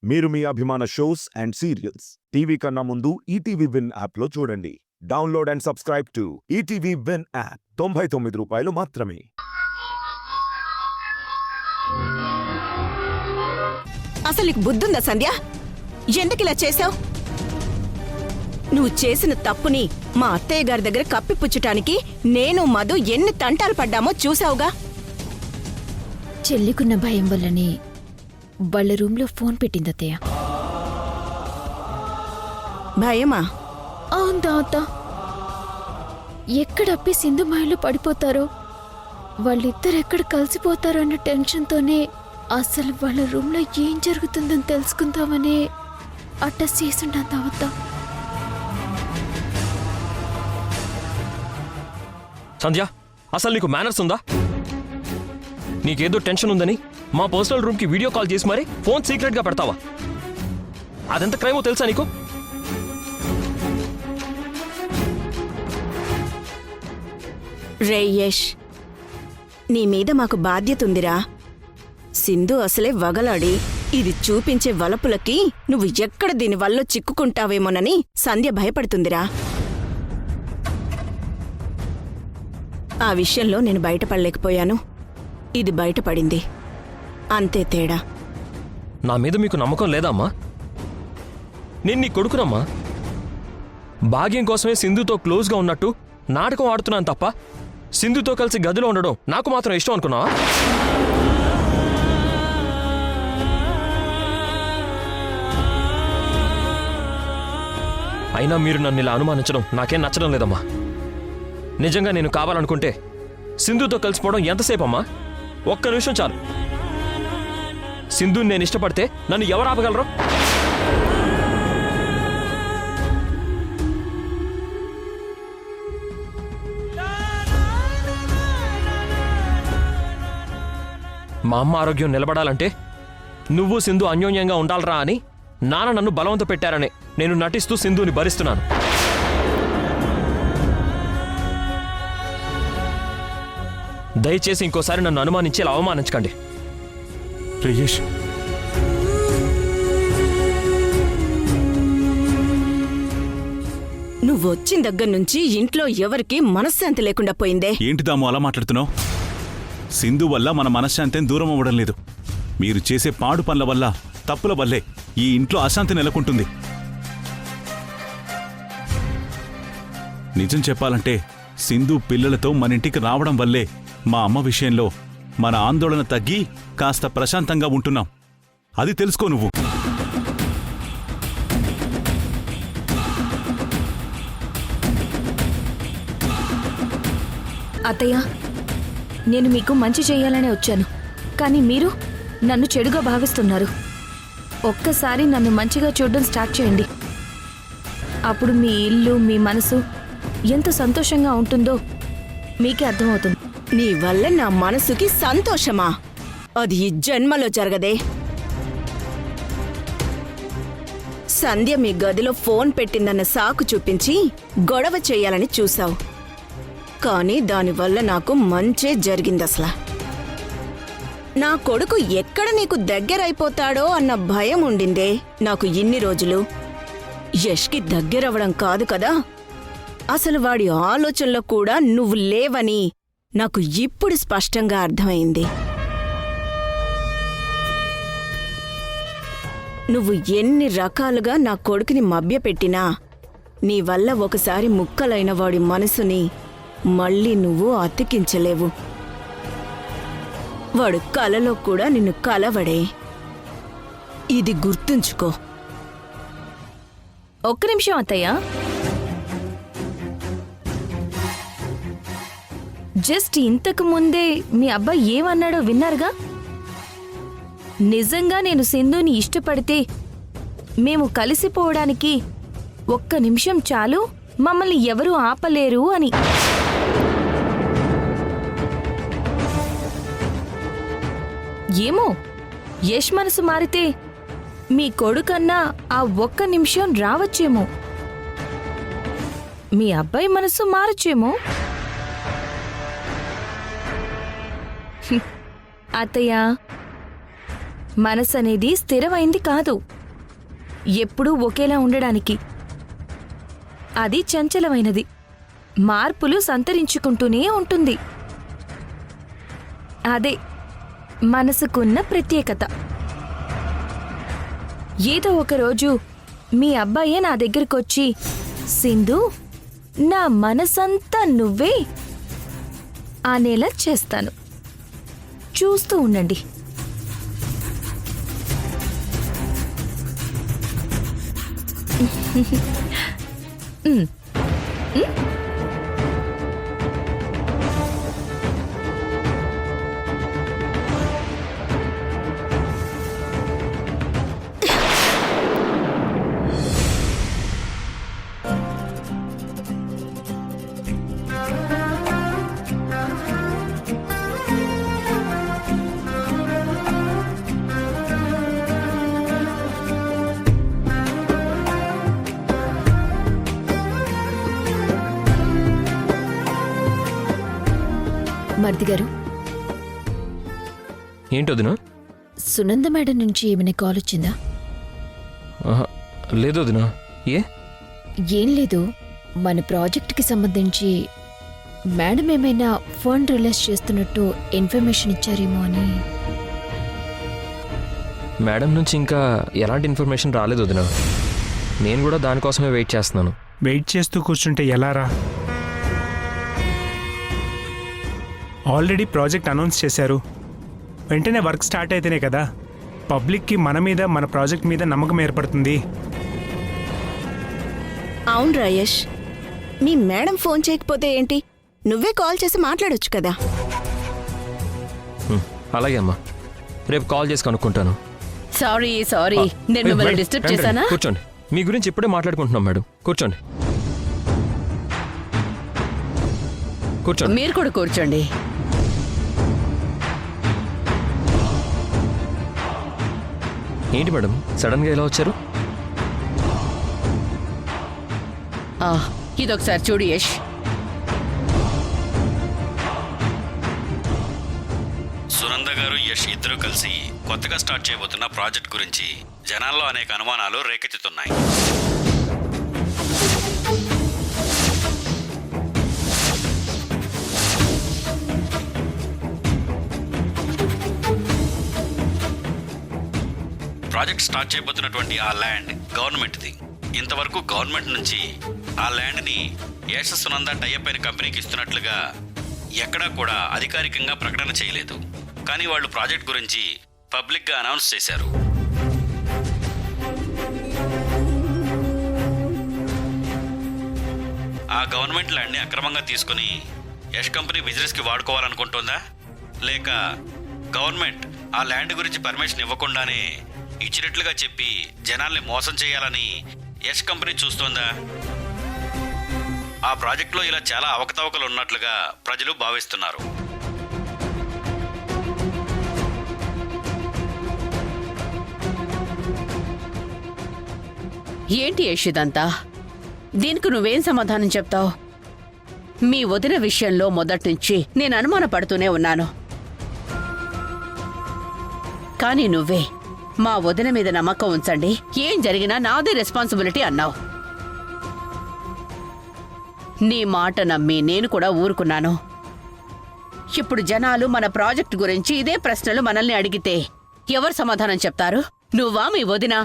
మీరు మీ అభిమాన shows and serials TV కన్నా ముందు ఈటీవీ విన్ యాప్లో చూడండి. Download and subscribe to ETV win app. 99 రూపాయలు మాత్రమే. అసలు నీకు బుద్ధుందా సంధ్య? ఎందుకిలా చేశావు? నువ్వు చేసిన తప్పుని మా అత్తయ్య గారి దగ్గర కప్పిపుచ్చటానికి నేను మధు ఎన్ని తంటాలు పడ్డామో చూసావుగా. చెల్లికున్న భయం వల్లనే వాళ్ళ రూమ్లో ఫోన్ పెట్టింది అత్తయ్య. భయమా? అవును తాత. ఎక్కడప్పి సింధు మాయలో పడిపోతారో, వాళ్ళిద్దరెక్కడ కలిసిపోతారో అన్న టెన్షన్తోనే అసలు వాళ్ళ రూమ్లో ఏం జరుగుతుందని తెలుసుకుందామనే అడ్రస్ చేసుంటాను తావత్తా. సంధ్య, అసలు నీకు మేనర్స్ ఉందా? నీకేదో టెన్షన్ ఉందని మా పర్సనల్ రూమ్కి వీడియో కాల్ చేసి మరీ ఫోన్ సీక్రెట్గా పెడతావా? అదెంత క్రైమో తెలుసా నీకు? రేయేష్, నీ మీద మాకు బాధ్యత ఉందిరా. సింధు అసలే వగలాడి ఇది చూపించే వలపులకి నువ్వు ఎక్కడ దీనివల్ల చిక్కుకుంటావేమోనని సంధ్య భయపడుతుందిరా. ఆ విషయంలో నేను బయటపడలేకపోయాను. ఇది బయటపడింది, అంతే తేడా. నా మీద మీకు నమ్మకం లేదమ్మా? నేను నీ కొడుకునమ్మా. భాగ్యం కోసమే సింధుతో క్లోజ్గా ఉన్నట్టు నాటకం ఆడుతున్నాను తప్ప సింధుతో కలిసి గదిలో ఉండడం నాకు మాత్రం ఇష్టం అనుకున్నావా? అయినా మీరు నన్ను ఇలా అనుమానించడం నాకేం నచ్చడం లేదమ్మా. నిజంగా నేను కావాలనుకుంటే సింధుతో కలిసిపోవడం ఎంతసేపు అమ్మా? ఒక్క నిమిషం చాలు. సింధుని నేను ఇష్టపడితే నన్ను ఎవరు ఆపగలరు? మా అమ్మ ఆరోగ్యం నిలబడాలంటే నువ్వు సింధు అన్యోన్యంగా ఉండాలరా అని నాన్న నన్ను బలవంత పెట్టారనే నేను నటిస్తూ సింధుని భరిస్తున్నాను. దయచేసి ఇంకోసారి నన్ను అనుమానించి ఇలా అవమానించకండి. రేయేష్, నువ్వొచ్చిన దగ్గర నుంచి ఇంట్లో ఎవరికి మనశ్శాంతి లేకుండా పోయిందే. ఏంటి దాము అలా మాట్లాడుతున్నావు? సింధు వల్ల మన మనశ్శాంతి దూరం అవ్వడం లేదు. మీరు చేసే పాడు పనుల వల్ల, తప్పుల వల్లే ఈ ఇంట్లో అశాంతి నెలకొంటుంది. నిజం చెప్పాలంటే సింధు పిల్లలతో మన ఇంటికి రావడం వల్లే మా అమ్మ విషయంలో మన ఆందోళన తగ్గి కాస్త ప్రశాంతంగా ఉంటున్నాం. అది తెలుసుకో నువ్వు. అత్తయ్య, నేను మీకు మంచి చేయాలనే వచ్చాను, కానీ మీరు నన్ను చెడుగా భావిస్తున్నారు. ఒక్కసారి నన్ను మంచిగా చూడడం స్టార్ట్ చేయండి. అప్పుడు మీ ఇల్లు, మీ మనసు ఎంత సంతోషంగా ఉంటుందో మీకే అర్థమవుతుంది. నీ వల్ల నా మనసుకి సంతోషమా? అది ఈ జన్మలో జరగదే. సంధ్య మీ గదిలో ఫోన్ పెట్టిందన్న సాకు చూపించి గొడవ చేయాలని చూశావు, కానీ దానివల్ల నాకు మంచే జరిగిందసలా. నా కొడుకు ఎక్కడ నీకు దగ్గరైపోతాడో అన్న భయం ఉండిందే నాకు ఇన్ని రోజులు. యష్కి దగ్గరవడం కాదు కదా, అసలు వాడి ఆలోచనలో కూడా నువ్వు లేవని నాకు ఇప్పుడు స్పష్టంగా అర్థమైంది. నువ్వు ఎన్ని రకాలుగా నా కొడుకుని మభ్యపెట్టినా నీ వల్ల ఒకసారి ముక్కలైన వాడి మనసుని మళ్ళీ నువ్వు అతికించలేవు. వాడు కలలో కూడా నిన్ను కలవడే. ఇది గుర్తుంచుకో. ఒక్క నిమిషం అత్తయ్య. జస్ట్ ఇంతకు ముందే మీ అబ్బాయి ఏమన్నాడో విన్నారుగా. నిజంగా నేను సింధుని ఇష్టపడితే మేము కలిసిపోవడానికి ఒక్క నిమిషం చాలు, మమ్మల్ని ఎవరూ ఆపలేరు అని. ఏమో, యష్ మనసు మారితే మీ కొడుకన్నా ఆ ఒక్క నిమిషం రావచ్చేమో. మీ అబ్బాయి మనసు మారచ్చేమో. అత్తయ్య, మనసు అనేది స్థిరమైంది కాదు, ఎప్పుడూ ఒకేలా ఉండడానికి. అది చంచలమైనది, మార్పులు సంతరించుకుంటూనే ఉంటుంది. అదే మనసుకున్న ప్రత్యేకత. ఏదో ఒకరోజు మీ అబ్బాయే నా దగ్గరకొచ్చి, సింధు, నా మనసంతా నువ్వే అనేలా చేస్తాను. చూస్తూ ఉండండి. మర్ది గారు, ఏంటొదినా? సునంద మేడం నుంచి ఏమైనా కాల్ వచ్చిందా? లేదు వదినా. ఏ? ఏం లేదు, మన ప్రాజెక్ట్కి సంబంధించి మేడం ఏమైనా ఫండ్ రిలీజ్ చేస్తున్నట్టు ఇన్ఫర్మేషన్ ఇచ్చారేమో అని. మేడం నుంచి ఇంకా ఎలాంటి ఇన్ఫర్మేషన్ రాలేదు వదినా. నేను కూడా దానికోసమే వెయిట్ చేస్తున్నాను. వెయిట్ చేస్తూ కూర్చుంటే ఎలారా? ఆల్రెడీ ప్రాజెక్ట్ అనౌన్స్ చేశారు. వెంటనే వర్క్ స్టార్ట్ అయితేనే కదా పబ్లిక్కి మన మీద, మన ప్రాజెక్ట్ మీద నమ్మకం ఏర్పడుతుంది. అవును రాయేష్, మీ మేడం ఫోన్ చేయకపోతే ఏంటి, నువ్వే కాల్ చేసి మాట్లాడొచ్చు కదా. అలాగే అమ్మా, రేపు కాల్ చేసి కనుక్కుంటాను. సారీ నేను మిమ్మల్ని మేడం, డిస్టర్బ్ రండి, చేశానా? కూర్చోండి. మీ గురించి ఇప్పుడే మాట్లాడుకుంటున్నాం మేడం. కూర్చోండి. కూర్చోండి. మీరు కూడా కూర్చోండి. ఏంటి మేడం సడన్ గా ఎలా వచ్చారు? ఇదొకసారి చూడు యష్. సునంద గారు, యష్ ఇద్దరు కలిసి కొత్తగా స్టార్ట్ చేయబోతున్న ప్రాజెక్ట్ గురించి జనాల్లో అనేక అనుమానాలు రేకెత్తుతున్నాయి. ప్రాజెక్ట్ స్టార్ట్ చేయబోతున్నటువంటి ఆ ల్యాండ్ గవర్నమెంట్ది. ఇంతవరకు గవర్నమెంట్ నుంచి ఆ ల్యాండ్ని యశ్ సునంద టైఅప్ అయిన కంపెనీకి ఇస్తున్నట్లుగా ఎక్కడా కూడా అధికారికంగా ప్రకటన చేయలేదు. కానీ వాళ్ళు ప్రాజెక్ట్ గురించి పబ్లిక్గా అనౌన్స్ చేశారు. ఆ గవర్నమెంట్ ల్యాండ్ని అక్రమంగా తీసుకుని యశ్ కంపెనీ బిజినెస్కి వాడుకోవాలనుకుంటోందా, లేక గవర్నమెంట్ ఆ ల్యాండ్ గురించి పర్మిషన్ ఇవ్వకుండానే ఇచ్చినట్లుగా చెప్పి జనాల్ని మోసం చేయాలని యశ్ కంపెనీ చూస్తోందా? ఆ ప్రాజెక్టులో ఇలా చాలా అవకతవకలు ఉన్నట్లుగా ప్రజలు భావిస్తున్నారు. ఏంటి యష్ ఇదంతా? దీనికి నువ్వేం సమాధానం చెప్తావు? మీ వదిన విషయంలో మొదట్నుంచి నేను అనుమానపడుతూనే ఉన్నాను. కానీ నువ్వే మా వదిన మీద నమ్మకం ఉంచండి, ఏం జరిగినా నాదే రెస్పాన్సిబిలిటీ అన్నావు. నీ మాట నమ్మి నేను కూడా ఊరుకున్నాను. ఇప్పుడు జనాలు మన ప్రాజెక్ట్ గురించి ఇదే ప్రశ్నలు మనల్ని అడిగితే ఎవరు సమాధానం చెప్తారు? నువ్వా, మీ వదిన?